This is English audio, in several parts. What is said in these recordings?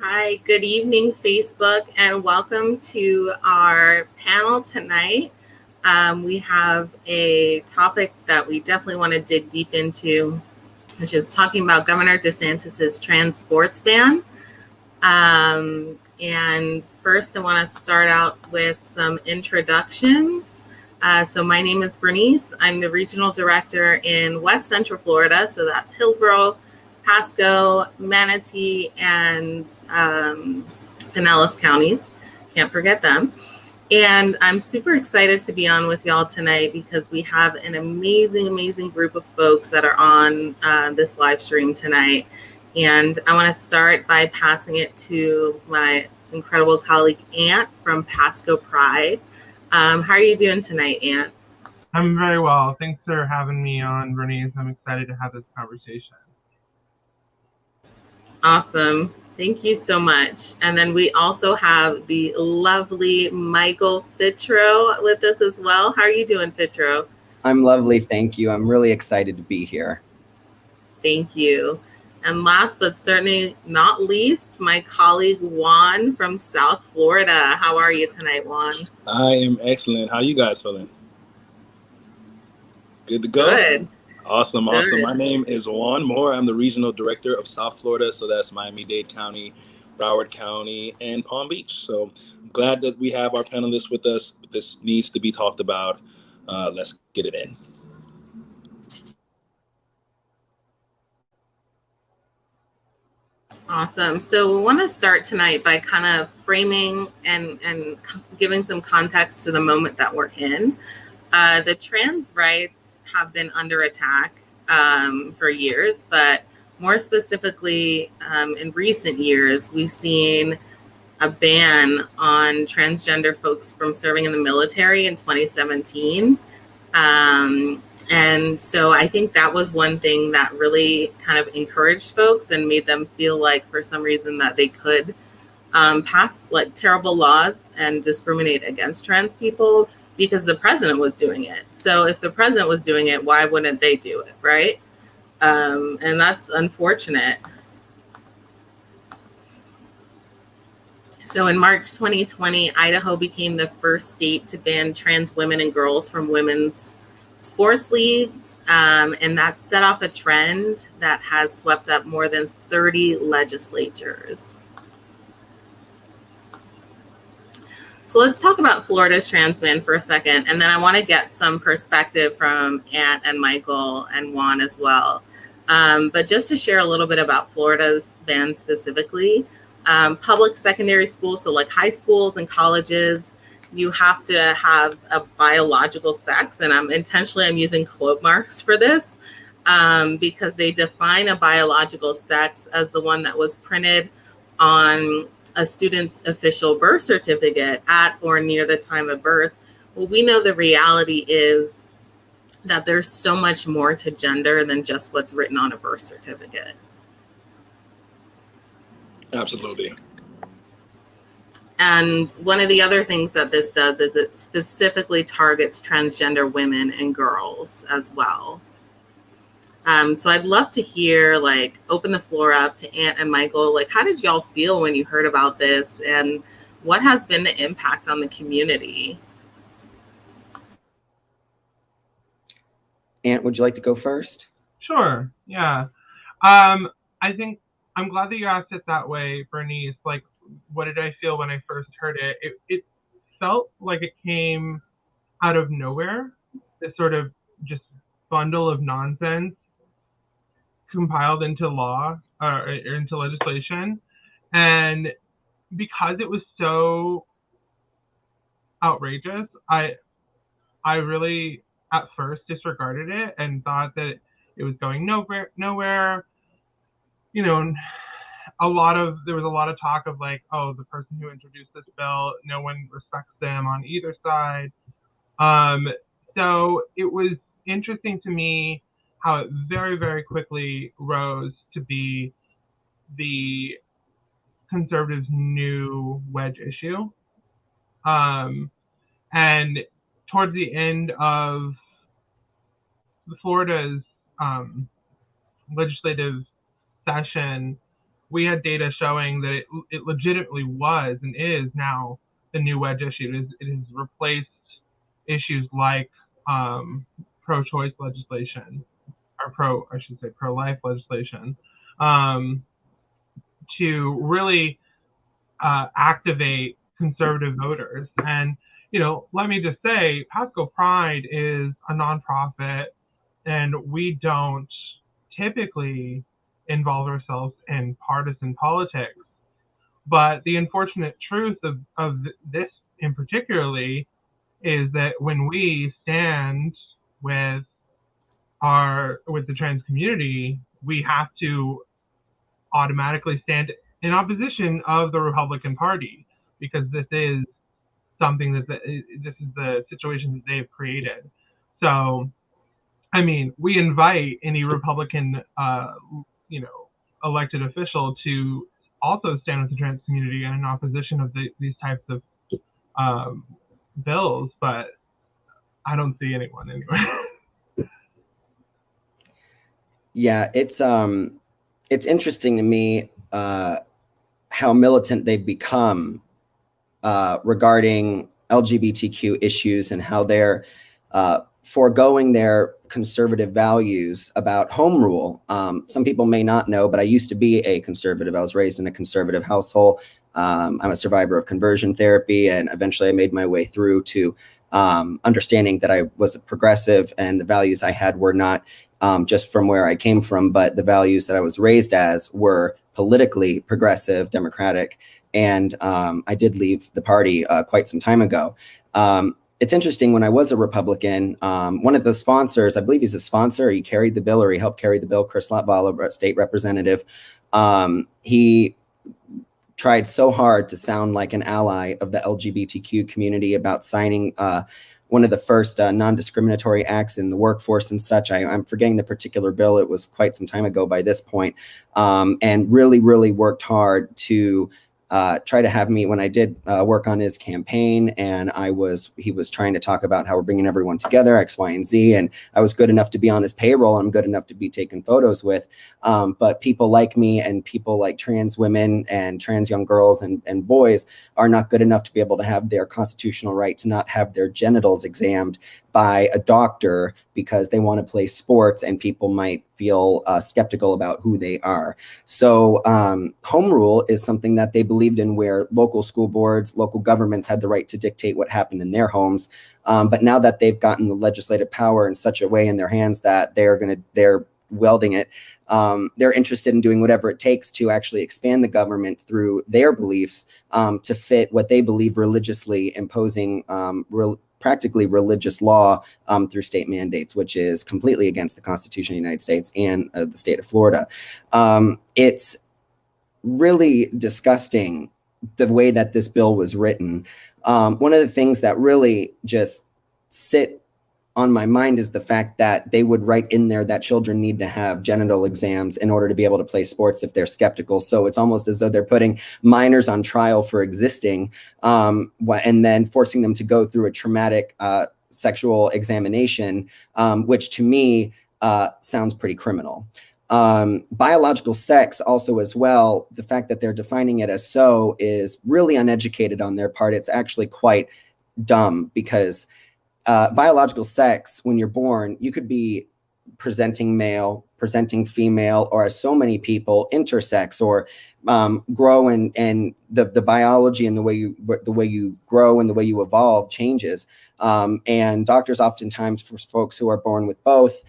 Hi, good evening, Facebook, and welcome to our panel tonight. We have a topic that we definitely want to dig deep into, which is talking about Governor DeSantis's trans sports ban. And first, I want to start out with some introductions. So my name is Bernice. I'm the regional director in West Central Florida, so that's Hillsborough, Pasco, Manatee, and Pinellas counties. Can't forget them. And I'm super excited to be on with y'all tonight because we have an amazing group of folks that are on this live stream tonight. And I want to start by passing it to my incredible colleague, Ant from Pasco Pride. How are you doing tonight, Ant? I'm very well. Thanks for having me on, Bernice. I'm excited to have this conversation. Awesome. Thank you so much. And then we also have the lovely Michael Fitro with us as well. How are you doing, Fitro? I'm lovely, thank you. I'm really excited to be here. Thank you. And last but certainly not least, my colleague Juan from South Florida. How are you tonight, Juan? I am excellent. How you guys feeling? Good to go? Good. Awesome. Good. My name is Juan Moore. I'm the regional director of South Florida. So that's Miami-Dade County, Broward County, and Palm Beach. So I'm glad that we have our panelists with us. This needs to be talked about. Let's get it in. Awesome. So we want to start tonight by kind of framing and giving some context to the moment that we're in. The trans rights have been under attack for years, but more specifically, in recent years, we've seen a ban on transgender folks from serving in the military in 2017. And so I think that was one thing that really kind of encouraged folks and made them feel like for some reason that they could pass like terrible laws and discriminate against trans people because the president was doing it. So if the president was doing it, why wouldn't they do it, right? And that's unfortunate. So in March 2020, Idaho became the first state to ban trans women and girls from women's sports leagues, and that set off a trend that has swept up more than 30 legislatures. So let's talk about Florida's trans ban for a second, and then I want to get some perspective from Ant and Michael and Juan as well. But just to share a little bit about Florida's ban specifically, public secondary schools, so like high schools and colleges, you have to have a biological sex, and I'm using quote marks for this because they define a biological sex as the one that was printed on a student's official birth certificate at or near the time of birth. Well, we know the reality is that there's so much more to gender than just what's written on a birth certificate. Absolutely. And one of the other things that this does is it specifically targets transgender women and girls as well. So I'd love to hear, like, open the floor up to Ant and Michael. Like, how did y'all feel when you heard about this, and what has been the impact on the community? Ant, would you like to go first? Sure, yeah. I think I'm glad that you asked it that way, Bernice. Like, what did I feel when I first heard it? It felt like it came out of nowhere, this sort of just bundle of nonsense compiled into law or into legislation. And because it was so outrageous, I really at first disregarded it and thought that it was going nowhere. You know, there was a lot of talk of like, oh, the person who introduced this bill, no one respects them on either side. So it was interesting to me how it very, very quickly rose to be the conservatives' new wedge issue. And towards the end of Florida's legislative session, we had data showing that it legitimately was and is now the new wedge issue. It has replaced issues like pro-choice legislation, or pro-life legislation, to really activate conservative voters. And, let me just say, Pasco Pride is a nonprofit, and we don't typically involve ourselves in partisan politics. But the unfortunate truth of this in particularly is that when we stand with the trans community, we have to automatically stand in opposition of the Republican Party, because this is something this is the situation that they've created. So, I mean, we invite any Republican, elected official to also stand with the trans community and in opposition of these types of bills, but I don't see anyone anywhere. Yeah, it's interesting to me how militant they've become regarding LGBTQ issues, and how they're foregoing their conservative values about home rule. Some people may not know, but I used to be a conservative. I was raised in a conservative household. I'm a survivor of conversion therapy, and eventually I made my way through to understanding that I was a progressive, and the values I had were not just from where I came from, but the values that I was raised as were politically progressive, democratic. And I did leave the party quite some time ago. It's interesting, when I was a Republican, one of the sponsors, I believe he's a sponsor, he carried the bill, or he helped carry the bill, Chris Latvala, state representative. He tried so hard to sound like an ally of the LGBTQ community about signing one of the first non-discriminatory acts in the workforce and such. I'm forgetting the particular bill. It was quite some time ago by this point, and really, really worked hard to try to have me when I did work on his campaign, and he was trying to talk about how we're bringing everyone together, X, Y, and Z, and I was good enough to be on his payroll, and I'm good enough to be taken photos with. But people like me and people like trans women and trans young girls and boys are not good enough to be able to have their constitutional right to not have their genitals examined by a doctor because they want to play sports, and people might feel skeptical about who they are. So home rule is something that they believed in, where local school boards, local governments had the right to dictate what happened in their homes. But now that they've gotten the legislative power in such a way in their hands that they're wielding it, they're interested in doing whatever it takes to actually expand the government through their beliefs to fit what they believe religiously, imposing practically religious law through state mandates, which is completely against the Constitution of the United States and the state of Florida. It's really disgusting the way that this bill was written. One of the things that really just sit on my mind is the fact that they would write in there that children need to have genital exams in order to be able to play sports if they're skeptical. So it's almost as though they're putting minors on trial for existing, and then forcing them to go through a traumatic sexual examination, which to me sounds pretty criminal. Biological sex also as well, the fact that they're defining it as so is really uneducated on their part. It's actually quite dumb, because biological sex, when you're born, you could be presenting male, presenting female, or as so many people, intersex, or grow, and the biology and the way you grow and the way you evolve changes. And doctors oftentimes, for folks who are born with both,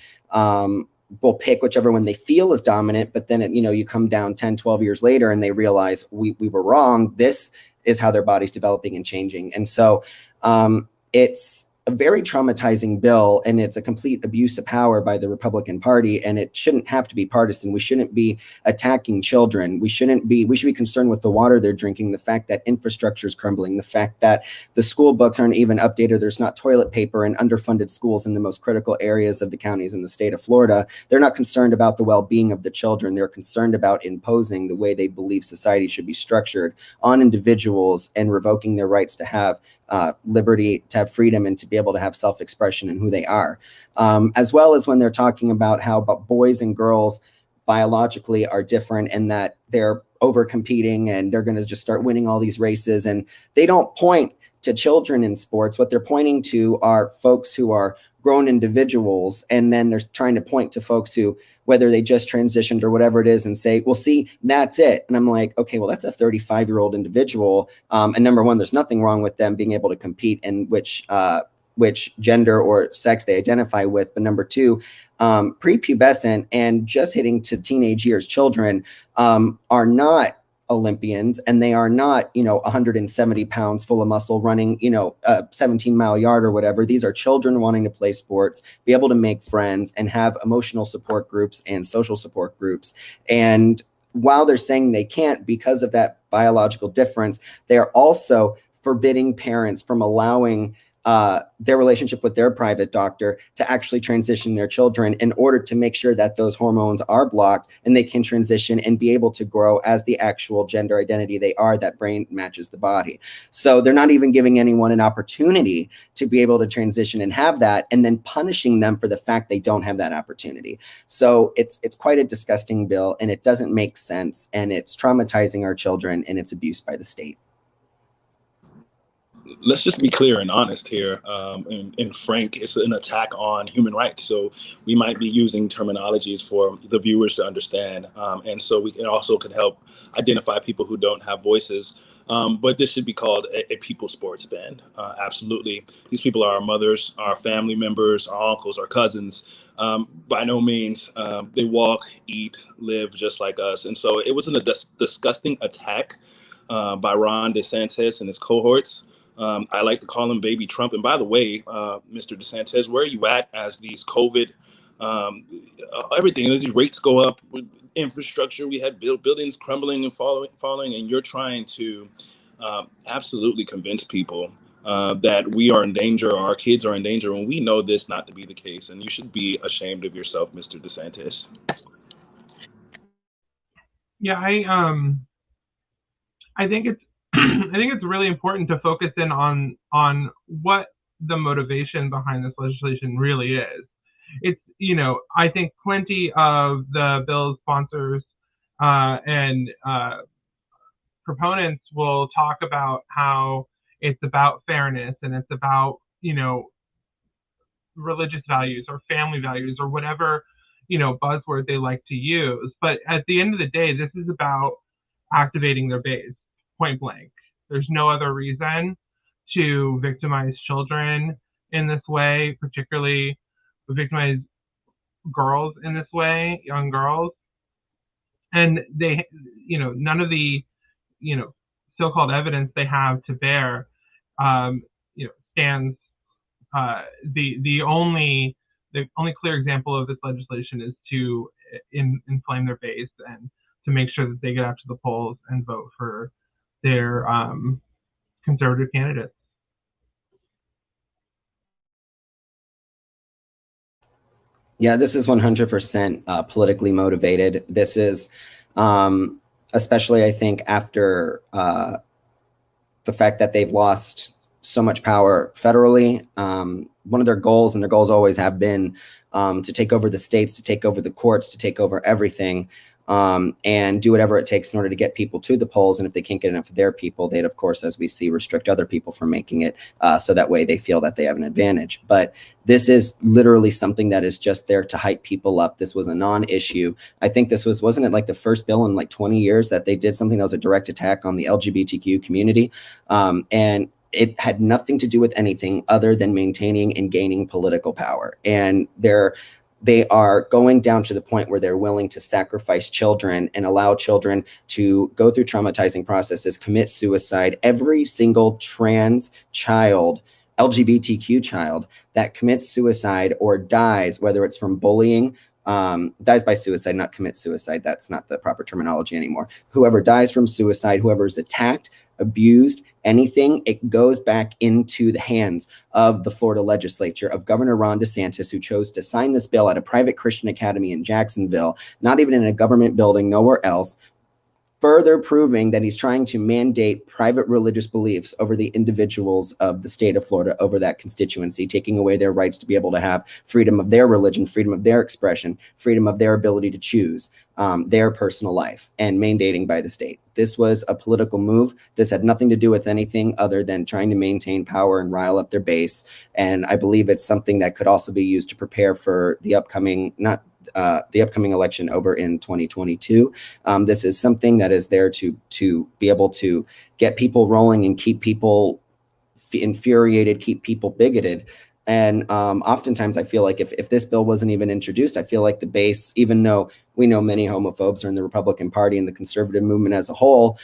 will pick whichever one they feel is dominant, but then you come down 10, 12 years later and they realize we were wrong. This is how their body's developing and changing. And so it's a very traumatizing bill, and it's a complete abuse of power by the Republican Party, and it shouldn't have to be partisan. We shouldn't be attacking children. We should be concerned with the water they're drinking, the fact that infrastructure is crumbling, the fact that the school books aren't even updated, there's not toilet paper in underfunded schools in the most critical areas of the counties in the state of Florida. They're not concerned about the well-being of the children. They're concerned about imposing the way they believe society should be structured on individuals and revoking their rights to have liberty, to have freedom, and to be able to have self-expression in who they are. As well as when they're talking about how boys and girls biologically are different and that they're over competing and they're going to just start winning all these races. And they don't point to children in sports. What they're pointing to are folks who are grown individuals. And then they're trying to point to folks who, whether they just transitioned or whatever it is, and say, well, see, that's it. And I'm like, okay, well, that's a 35-year-old individual. And number one, there's nothing wrong with them being able to compete in which gender or sex they identify with. But number two, prepubescent and just hitting to teenage years children are not Olympians, and they are not, 170 pounds full of muscle running, a 17-mile yard or whatever. These are children wanting to play sports, be able to make friends, and have emotional support groups and social support groups. And while they're saying they can't because of that biological difference, they are also forbidding parents from allowing their relationship with their private doctor to actually transition their children in order to make sure that those hormones are blocked and they can transition and be able to grow as the actual gender identity they are, that brain matches the body. So they're not even giving anyone an opportunity to be able to transition and have that, and then punishing them for the fact they don't have that opportunity. So it's quite a disgusting bill, and it doesn't make sense, and it's traumatizing our children, and it's abused by the state. Let's just be clear and honest here, and frank. It's an attack on human rights. So we might be using terminologies for the viewers to understand. And so we can also help identify people who don't have voices. But this should be called a people sports ban. Absolutely. These people are our mothers, our family members, our uncles, our cousins. By no means. They walk, eat, live just like us. And so it was a disgusting attack by Ron DeSantis and his cohorts. I like to call him Baby Trump. And by the way, Mr. DeSantis, where are you at as these COVID, everything, as these rates go up with infrastructure? We had buildings crumbling and falling, and you're trying to absolutely convince people that we are in danger, or our kids are in danger, when we know this not to be the case. And you should be ashamed of yourself, Mr. DeSantis. Yeah, I think it's really important to focus in on what the motivation behind this legislation really is. It's, I think plenty of the bill's sponsors and proponents will talk about how it's about fairness and it's about, religious values or family values or whatever, buzzword they like to use. But at the end of the day, this is about activating their base. Point blank. There's no other reason to victimize children in this way, particularly victimize girls in this way, young girls. And they, none of the, so-called evidence they have to bear, stands. The only clear example of this legislation is to inflame their base and to make sure that they get out to the polls and vote for their conservative candidates. Yeah, this is 100% politically motivated. This is, especially I think after the fact that they've lost so much power federally. One of their goals, and their goals always have been to take over the states, to take over the courts, to take over everything. And do whatever it takes in order to get people to the polls. And if they can't get enough of their people, they'd, of course, as we see, restrict other people from making it. So that way they feel that they have an advantage. But this is literally something that is just there to hype people up. This was a non-issue. I think this wasn't it like the first bill in like 20 years that they did something that was a direct attack on the LGBTQ community. And it had nothing to do with anything other than maintaining and gaining political power. And they are going down to the point where they're willing to sacrifice children and allow children to go through traumatizing processes, commit suicide. Every single trans child, LGBTQ child that commits suicide or dies, whether it's from bullying, dies by suicide, not commit suicide. That's not the proper terminology anymore. Whoever dies from suicide, whoever is attacked, abused, anything, it goes back into the hands of the Florida legislature, of Governor Ron DeSantis, who chose to sign this bill at a private Christian academy in Jacksonville, not even in a government building, nowhere else, further proving that he's trying to mandate private religious beliefs over the individuals of the state of Florida, over that constituency, taking away their rights to be able to have freedom of their religion, freedom of their expression, freedom of their ability to choose their personal life, and mandating by the state. This was a political move. This had nothing to do with anything other than trying to maintain power and rile up their base. And I believe it's something that could also be used to prepare for the upcoming, the upcoming election over in 2022. This is something that is there to be able to get people rolling and keep people infuriated, keep people bigoted. And oftentimes I feel like if this bill wasn't even introduced, I feel like the base, even though we know many homophobes are in the Republican Party and the conservative movement as a whole,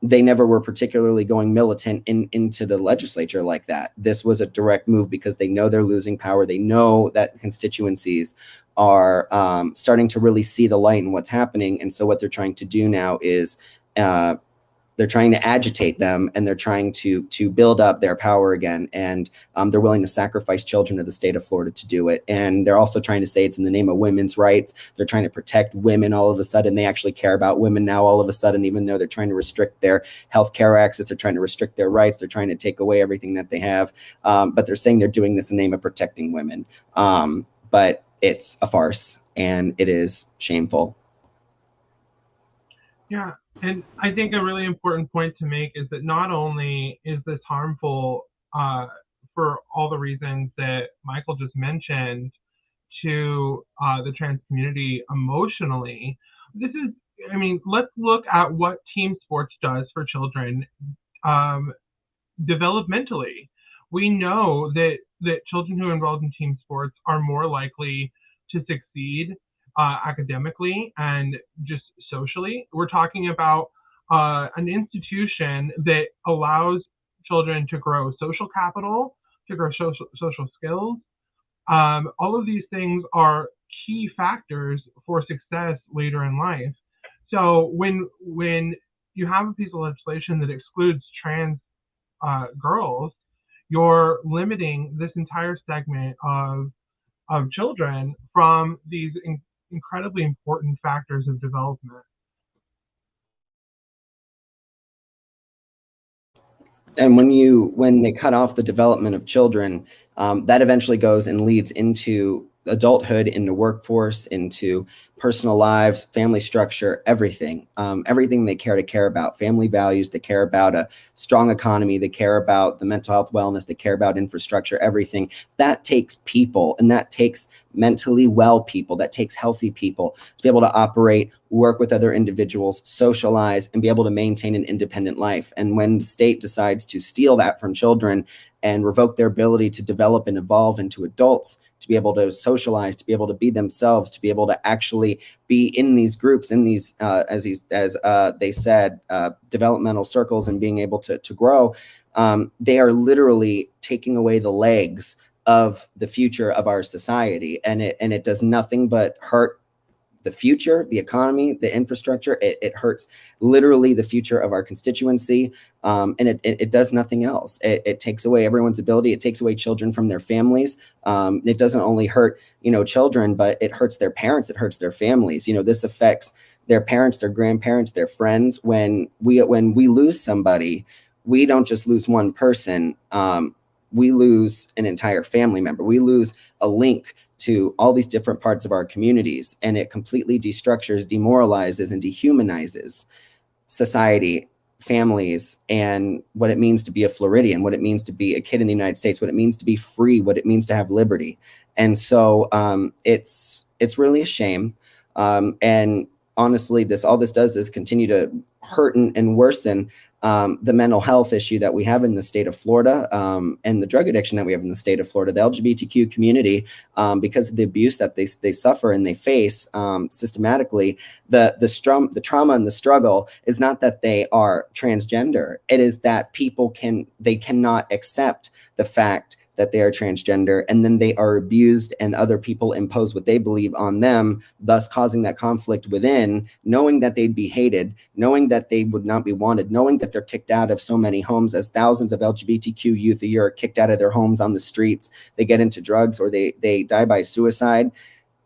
they never were particularly going militant into the legislature like that. This was a direct move because they know they're losing power. They know that constituencies are starting to really see the light in what's happening. And so what they're trying to do now is they're trying to agitate them, and they're trying to build up their power again. And they're willing to sacrifice children of the state of Florida to do it. And they're also trying to say it's in the name of women's rights. They're trying to protect women all of a sudden. They actually care about women now all of a sudden, even though they're trying to restrict their health care access. They're trying to restrict their rights. They're trying to take away everything that they have. But they're saying they're doing this in the name of protecting women. But it's a farce, and it is shameful. Yeah. And I think a really important point to make is that not only is this harmful for all the reasons that Michael just mentioned to the trans community emotionally, this is, I mean, let's look at what team sports does for children developmentally. We know that children who are involved in team sports are more likely to succeed academically and just socially. We're talking about an institution that allows children to grow social capital, to grow social skills. All of these things are key factors for success later in life. So when you have a piece of legislation that excludes trans girls, you're limiting this entire segment of children from these incredibly important factors of development. And when they cut off the development of children, that eventually goes and leads into adulthood, into workforce, into personal lives, family structure, everything. Everything they care about, family values, they care about a strong economy, they care about the mental health wellness, they care about infrastructure, everything. That takes people, and that takes mentally well people, that takes healthy people to be able to operate, work with other individuals, socialize, and be able to maintain an independent life. And when the state decides to steal that from children and revoke their ability to develop and evolve into adults, to be able to socialize, to be able to be themselves, to be able to actually be in these groups, in these, as they said, developmental circles, and being able to grow, they are literally taking away the legs of the future of our society. And it does nothing but hurt the future, the economy, the infrastructure. It hurts literally the future of our constituency. And it does nothing else. It takes away everyone's ability. It takes away children from their families. It doesn't only hurt, children, but it hurts their parents. It hurts their families. This affects their parents, their grandparents, their friends. When we lose somebody, we don't just lose one person. We lose an entire family member. We lose a link to all these different parts of our communities, and it completely destructures, demoralizes, and dehumanizes society, families, and what it means to be a Floridian, what it means to be a kid in the United States, what it means to be free, what it means to have liberty. And so it's really a shame. And honestly, all this does is continue to hurt and worsen the mental health issue that we have in the state of Florida, and the drug addiction that we have in the state of Florida. The LGBTQ community, because of the abuse that they suffer and they face systematically, the trauma and the struggle is not that they are transgender. It is that they cannot accept the fact that they are transgender, and then they are abused and other people impose what they believe on them, thus causing that conflict within, knowing that they'd be hated, knowing that they would not be wanted, knowing that they're kicked out of so many homes, as thousands of LGBTQ youth a year are kicked out of their homes on the streets. They get into drugs, or they die by suicide.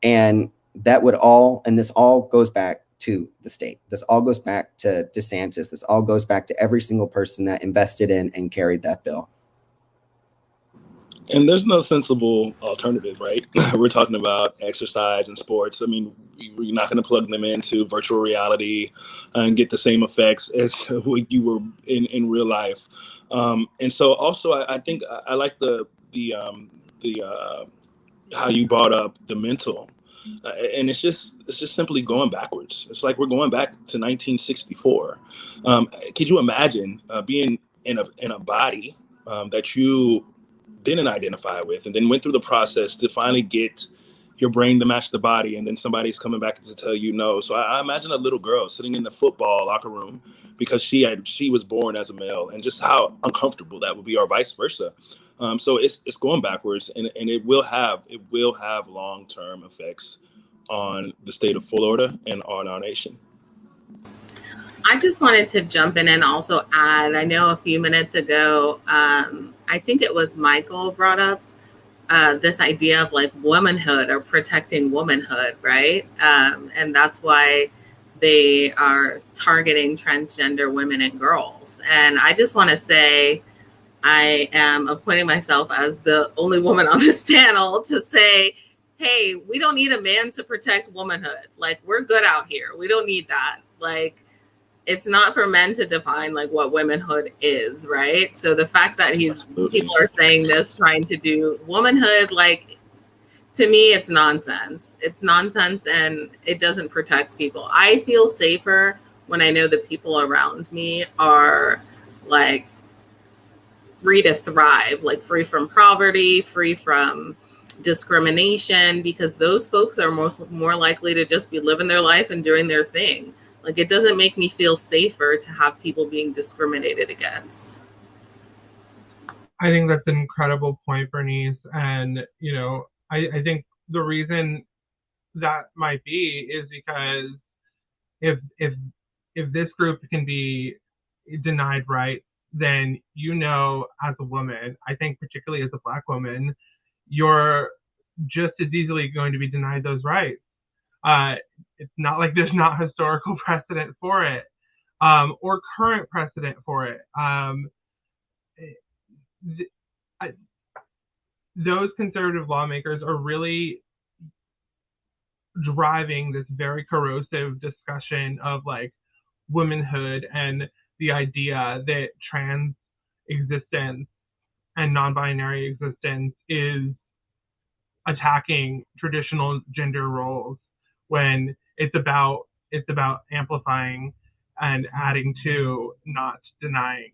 And this all goes back to the state. This all goes back to DeSantis. This all goes back to every single person that invested in and carried that bill. And there's no sensible alternative, right? We're talking about exercise and sports. I mean, we're not going to plug them into virtual reality and get the same effects as what you were in real life. And so also, I think I like the how you brought up the mental, and it's just simply going backwards. It's like we're going back to 1964. Could you imagine being in a body that you didn't identify with, and then went through the process to finally get your brain to match the body, and then somebody's coming back to tell you no? So I imagine a little girl sitting in the football locker room because she was born as a male, and just how uncomfortable that would be, or vice versa. So it's going backwards, and it will have long-term effects on the state of Florida and on our nation. I just wanted to jump in and also add, I know a few minutes ago, I think it was Michael brought up this idea of like womanhood or protecting womanhood, right? And that's why they are targeting transgender women and girls. And I just want to say, I am appointing myself as the only woman on this panel to say, hey, we don't need a man to protect womanhood. Like, we're good out here. We don't need that. Like, it's not for men to define like what womanhood is, right? So the fact that people are saying this, trying to do womanhood, like, to me, it's nonsense. It's nonsense, and it doesn't protect people. I feel safer when I know the people around me are like free to thrive, like free from poverty, free from discrimination, because those folks are more likely to just be living their life and doing their thing. Like, it doesn't make me feel safer to have people being discriminated against. I think that's an incredible point, Bernice. And, you know, I think the reason that might be is because if this group can be denied rights, then, you know, as a woman, I think particularly as a Black woman, you're just as easily going to be denied those rights. It's not like there's not historical precedent for it, or current precedent for it. Those conservative lawmakers are really driving this very corrosive discussion of like womanhood and the idea that trans existence and non-binary existence is attacking traditional gender roles, when it's about amplifying and adding to, not denying.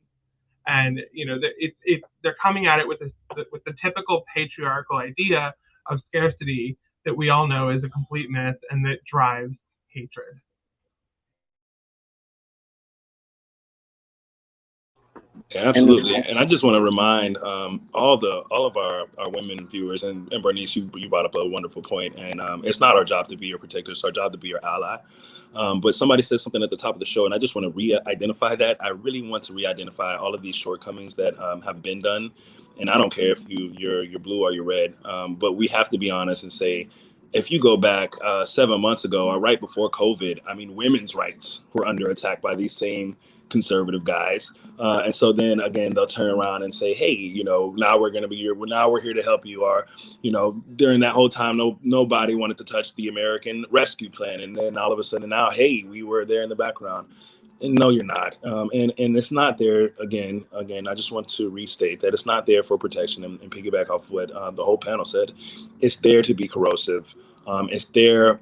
And, you know, they're coming at it with the typical patriarchal idea of scarcity that we all know is a complete myth and that drives hatred. Yeah, absolutely. And I just want to remind all of our women viewers, and Bernice, you brought up a wonderful point. And it's not our job to be your protector; it's our job to be your ally. But somebody said something at the top of the show, and I just want to re-identify that. I really want to re-identify all of these shortcomings that have been done. And I don't care if you're blue or you're red, but we have to be honest and say, if you go back 7 months ago or right before COVID, I mean, women's rights were under attack by these same conservative guys. And so then again, they'll turn around and say, hey, you know, now we're going to be here. Now we're here to help you. Or, you know, during that whole time, nobody wanted to touch the American Rescue Plan. And then all of a sudden now, hey, we were there in the background. And no, you're not. And it's not there. Again, I just want to restate that it's not there for protection, and piggyback off what the whole panel said. It's there to be corrosive. It's there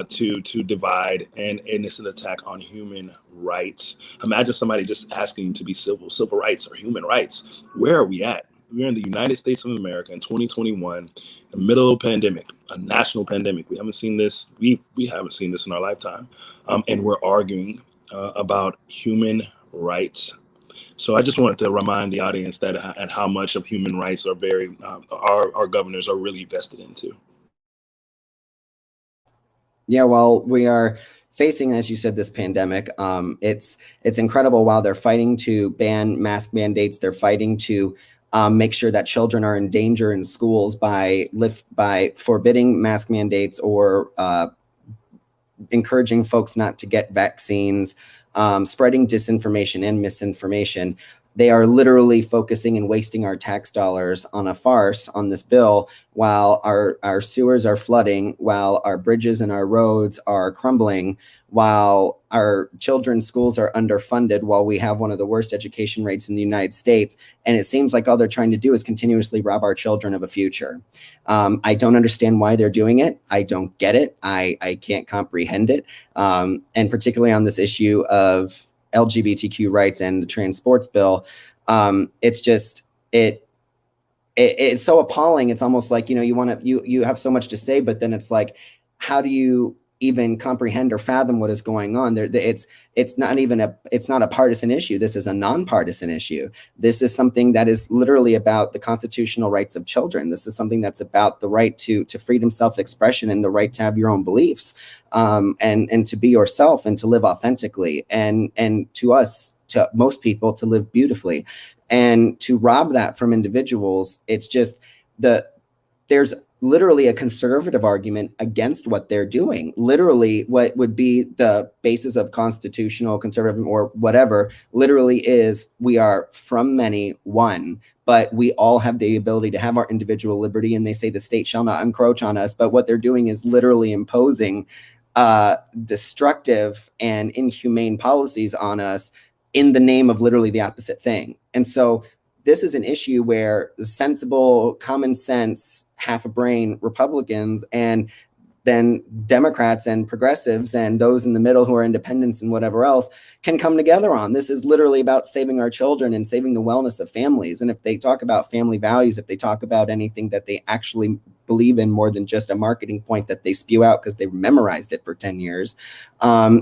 to divide, and it's an attack on human rights. Imagine somebody just asking to be civil rights or human rights. Where are we at? We're in the United States of America in 2021, in the middle of a pandemic, a national pandemic. We haven't seen this. We haven't seen this in our lifetime, and we're arguing about human rights. So I just wanted to remind the audience that and how much of human rights are our governors are really vested into. Yeah, well, we are facing, as you said, this pandemic. It's incredible. While they're fighting to ban mask mandates, they're fighting to make sure that children are in danger in schools by forbidding mask mandates or encouraging folks not to get vaccines, spreading disinformation and misinformation. They are literally focusing and wasting our tax dollars on a farce on this bill, while our sewers are flooding, while our bridges and our roads are crumbling, while our children's schools are underfunded, while we have one of the worst education rates in the United States. And it seems like all they're trying to do is continuously rob our children of a future. I don't understand why they're doing it. I don't get it. I can't comprehend it. And particularly on this issue of LGBTQ rights and the trans sports bill, it's just it's so appalling. It's almost like, you have so much to say, but then it's like, how do you even comprehend or fathom what is going on there? It's not a partisan issue. This is a nonpartisan issue. This is something that is literally about the constitutional rights of children. This is something that's about the right to freedom, self-expression, and the right to have your own beliefs, and to be yourself and to live authentically, and to most people, to live beautifully. And to rob that from individuals, it's just there's literally a conservative argument against what they're doing. Literally, what would be the basis of constitutional conservative or whatever, literally is, we are from many one, but we all have the ability to have our individual liberty. And they say the state shall not encroach on us. But what they're doing is literally imposing destructive and inhumane policies on us in the name of literally the opposite thing. And so this is an issue where sensible, common sense, half a brain Republicans, and then Democrats and progressives and those in the middle who are independents and whatever else, can come together on. This is literally about saving our children and saving the wellness of families. And if they talk about family values, if they talk about anything that they actually believe in more than just a marketing point that they spew out because they've memorized it for 10 years,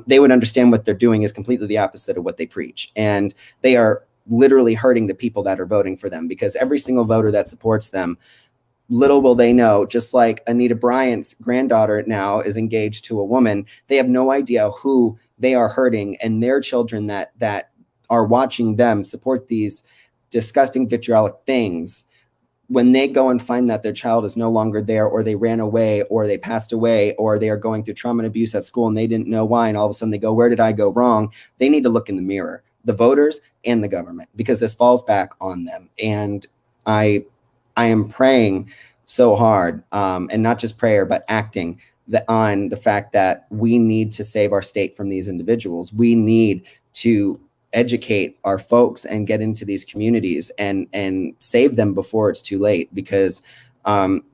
they would understand what they're doing is completely the opposite of what they preach. And they are literally hurting the people that are voting for them, because every single voter that supports them, little will they know, just like Anita Bryant's granddaughter now is engaged to a woman, they have no idea who they are hurting, and their children that are watching them support these disgusting, vitriolic things. When they go and find that their child is no longer there, or they ran away, or they passed away, or they are going through trauma and abuse at school and they didn't know why, and all of a sudden they go, where did I go wrong? They need to look in the mirror, the voters and the government, because this falls back on them. And I am praying so hard, and not just prayer, but acting on the fact that we need to save our state from these individuals. We need to educate our folks and get into these communities and save them before it's too late, because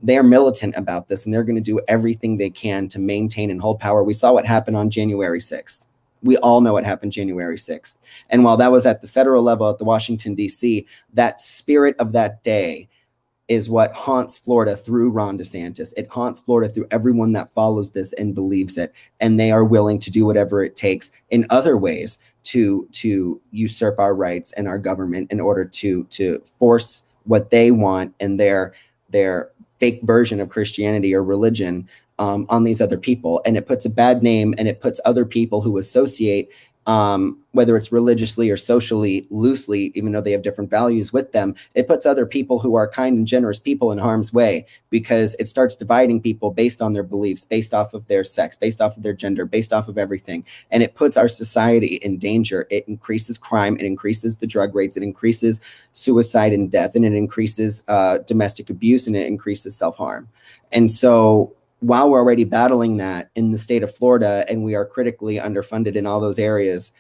they are militant about this, and they're going to do everything they can to maintain and hold power. We saw what happened on January 6th. We all know what happened January 6th. And while that was at the federal level at the Washington, D.C., that spirit of that day is what haunts Florida through Ron DeSantis. It haunts Florida through everyone that follows this and believes it. And they are willing to do whatever it takes in other ways to usurp our rights and our government in order to force what they want and their fake version of Christianity or religion on these other people. And it puts a bad name, and it puts other people who associate, whether it's religiously or socially, loosely, even though they have different values with them, it puts other people who are kind and generous people in harm's way, because it starts dividing people based on their beliefs, based off of their sex, based off of their gender, based off of everything. And it puts our society in danger. It increases crime, it increases the drug rates, it increases suicide and death, and it increases domestic abuse, and it increases self-harm. And so while we're already battling that in the state of Florida, and we are critically underfunded in all those areas,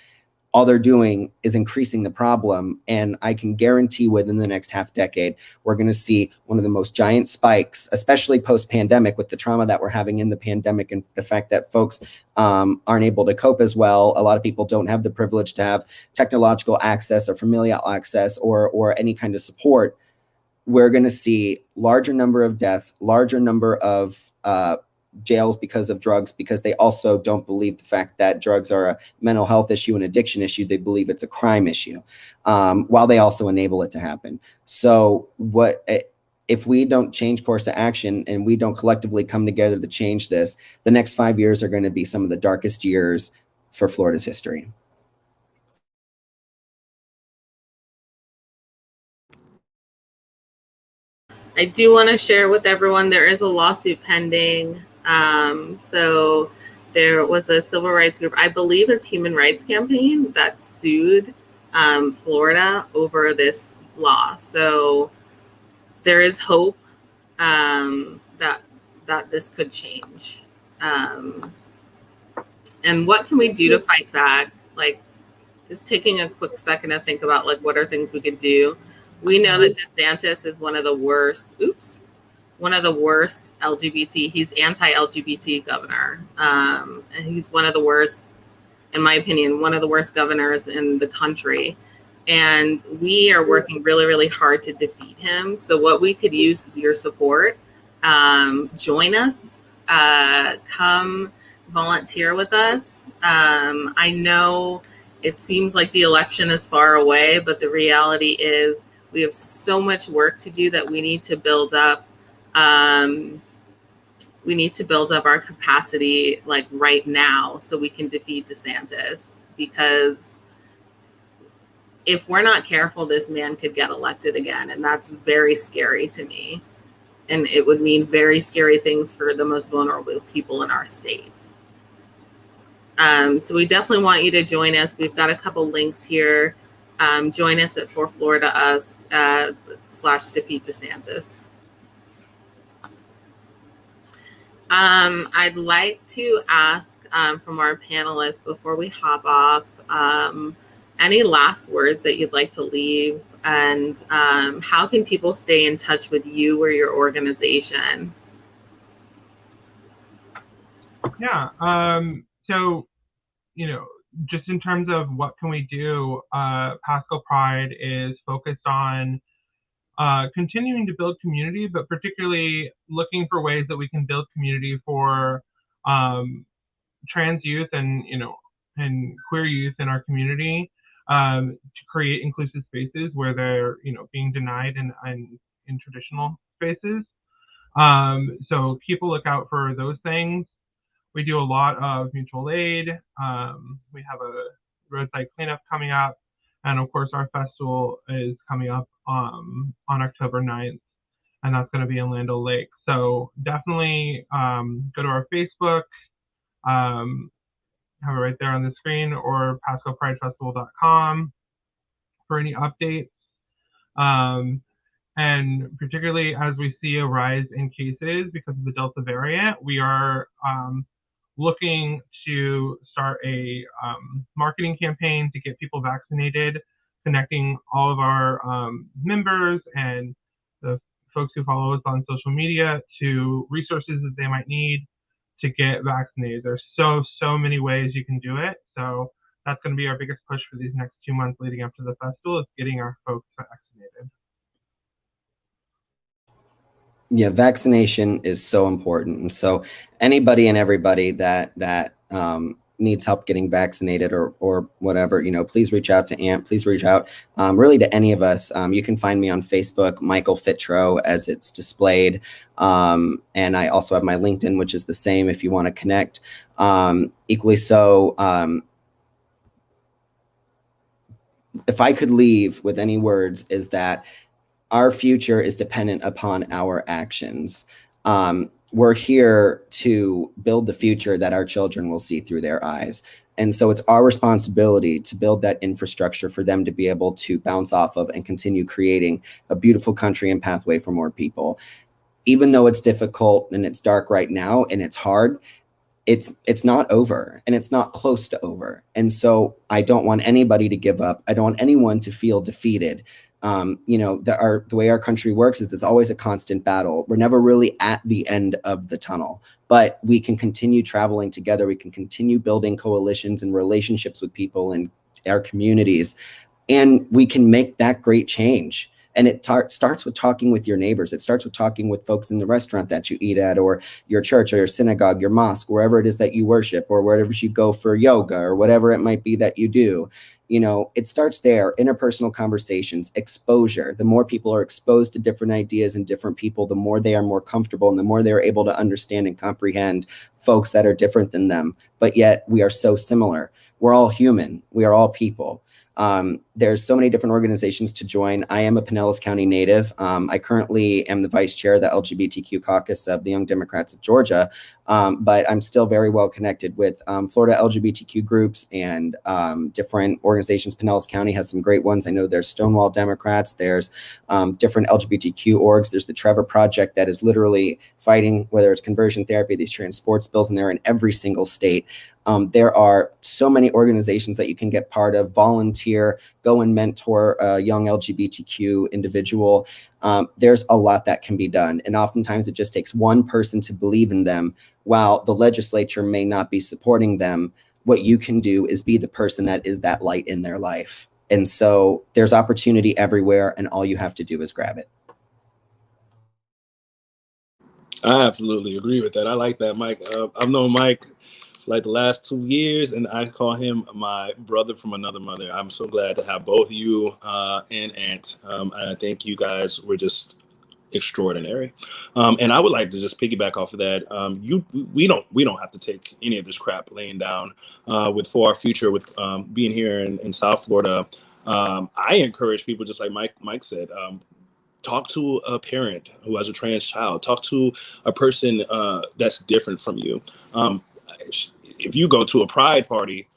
all they're doing is increasing the problem. And I can guarantee within the next half decade, we're going to see one of the most giant spikes, especially post-pandemic, with the trauma that we're having in the pandemic and the fact that folks aren't able to cope as well. A lot of people don't have the privilege to have technological access or familial access or any kind of support. We're going to see larger number of deaths, larger number of jails because of drugs, because they also don't believe the fact that drugs are a mental health issue, an addiction issue. They believe it's a crime issue, while they also enable it to happen. So if we don't change course of action and we don't collectively come together to change this, the next 5 years are going to be some of the darkest years for Florida's history. I do want to share with everyone there is a lawsuit pending. So there was a civil rights group, I believe it's Human Rights Campaign, that sued Florida over this law. So there is hope that this could change. And what can we do to fight back? Like, just taking a quick second to think about, like, what are things we could do? We know that DeSantis is one of the worst LGBT, he's anti-LGBT governor. And he's one of the worst, in my opinion, one of the worst governors in the country. And we are working really, really hard to defeat him. So what we could use is your support. Join us, come volunteer with us. I know it seems like the election is far away, but the reality is we have so much work to do that we need to build up. We need to build up our capacity, like, right now, so we can defeat DeSantis. Because if we're not careful, this man could get elected again, and that's very scary to me. And it would mean very scary things for the most vulnerable people in our state. So we definitely want you to join us. We've got a couple links here. Join us at For Florida Us /Defeat DeSantis. I'd like to ask from our panelists before we hop off, any last words that you'd like to leave, and how can people stay in touch with you or your organization? Yeah. So, just in terms of what can we do, Pasco Pride is focused on continuing to build community, but particularly looking for ways that we can build community for trans youth and queer youth in our community, to create inclusive spaces where they're being denied in traditional spaces. So keep a lookout for those things. We do a lot of mutual aid. We have a roadside cleanup coming up. And of course, our festival is coming up on October 9th, and that's going to be in Land O'Lake. So definitely go to our Facebook, have it right there on the screen, or PascoPrideFestival.com for any updates. And particularly as we see a rise in cases because of the Delta variant, we are looking to start a marketing campaign to get people vaccinated, connecting all of our members and the folks who follow us on social media to resources that they might need to get vaccinated. There's so many ways you can do it. So that's going to be our biggest push for these next 2 months leading up to the festival, is getting our folks vaccinated. Yeah, vaccination is so important. And so anybody and everybody that needs help getting vaccinated or whatever, please reach out to Ant, please reach out really to any of us. You can find me on Facebook, Michael Fitro, as it's displayed. And I also have my LinkedIn, which is the same if you want to connect. Equally so, if I could leave with any words, is that our future is dependent upon our actions. We're here to build the future that our children will see through their eyes. And so it's our responsibility to build that infrastructure for them to be able to bounce off of and continue creating a beautiful country and pathway for more people. Even though it's difficult and it's dark right now and it's hard, it's not over, and it's not close to over. And so I don't want anybody to give up. I don't want anyone to feel defeated. The way our country works is there's always a constant battle. We're never really at the end of the tunnel, but we can continue traveling together. We can continue building coalitions and relationships with people in our communities, and we can make that great change. And it starts with talking with your neighbors. It starts with talking with folks in the restaurant that you eat at, or your church or your synagogue, your mosque, wherever it is that you worship, or wherever you go for yoga or whatever it might be that you do. It starts there. Interpersonal conversations, exposure. The more people are exposed to different ideas and different people, the more they are more comfortable and the more they're able to understand and comprehend folks that are different than them. But yet we are so similar. We're all human. We are all people. There's so many different organizations to join. I am a Pinellas County native. I currently am the vice chair of the LGBTQ caucus of the Young Democrats of Georgia. But I'm still very well connected with Florida LGBTQ groups and different organizations. Pinellas County has some great ones. I know there's Stonewall Democrats, there's different LGBTQ orgs. There's the Trevor Project that is literally fighting, whether it's conversion therapy, these trans sports bills, and they're in every single state. There are so many organizations that you can get part of, volunteer, go and mentor a young LGBTQ individual. There's a lot that can be done. And oftentimes it just takes one person to believe in them. While the legislature may not be supporting them, what you can do is be the person that is that light in their life. And so there's opportunity everywhere, and all you have to do is grab it. I absolutely agree with that. I like that, Mike. I've known Mike like the last 2 years, and I call him my brother from another mother. I'm so glad to have both you and Ant. And I think you guys were just extraordinary. And I would like to just piggyback off of that. We don't have to take any of this crap laying down for our future with being here in South Florida. I encourage people, just like Mike said, talk to a parent who has a trans child. Talk to a person that's different from you. If you go to a pride party,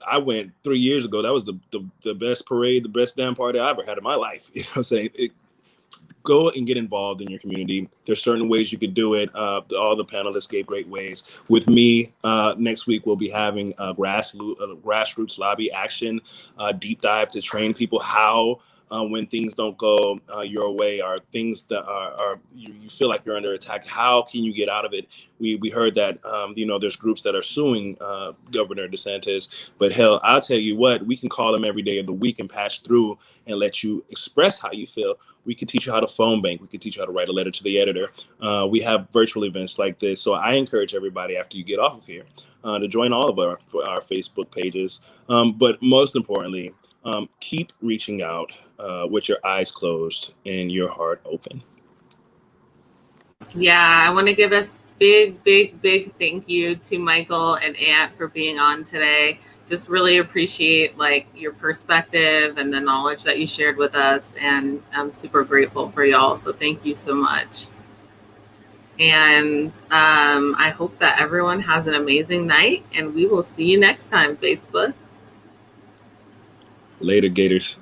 I went 3 years ago. That was the best parade, the best damn party I ever had in my life. You know what I'm saying? Go and get involved in your community. There's certain ways you could do it. All the panelists gave great ways. With me, next week we'll be having a grassroots lobby action deep dive to train people how, when things don't go your way, or things that are you feel like you're under attack, how can you get out of it? We heard that there's groups that are suing Governor DeSantis, but hell, I'll tell you what, we can call them every day of the week and pass through and let you express how you feel. We can teach you how to phone bank. We can teach you how to write a letter to the editor. We have virtual events like this. So I encourage everybody after you get off of here to join all of our Facebook pages. But most importantly, keep reaching out with your eyes closed and your heart open. Yeah, I want to give a big thank you to Michael and Ant for being on today. Just really appreciate your perspective and the knowledge that you shared with us, and I'm super grateful for y'all. So thank you so much. And I hope that everyone has an amazing night, and we will see you next time, Facebook. Later, Gators.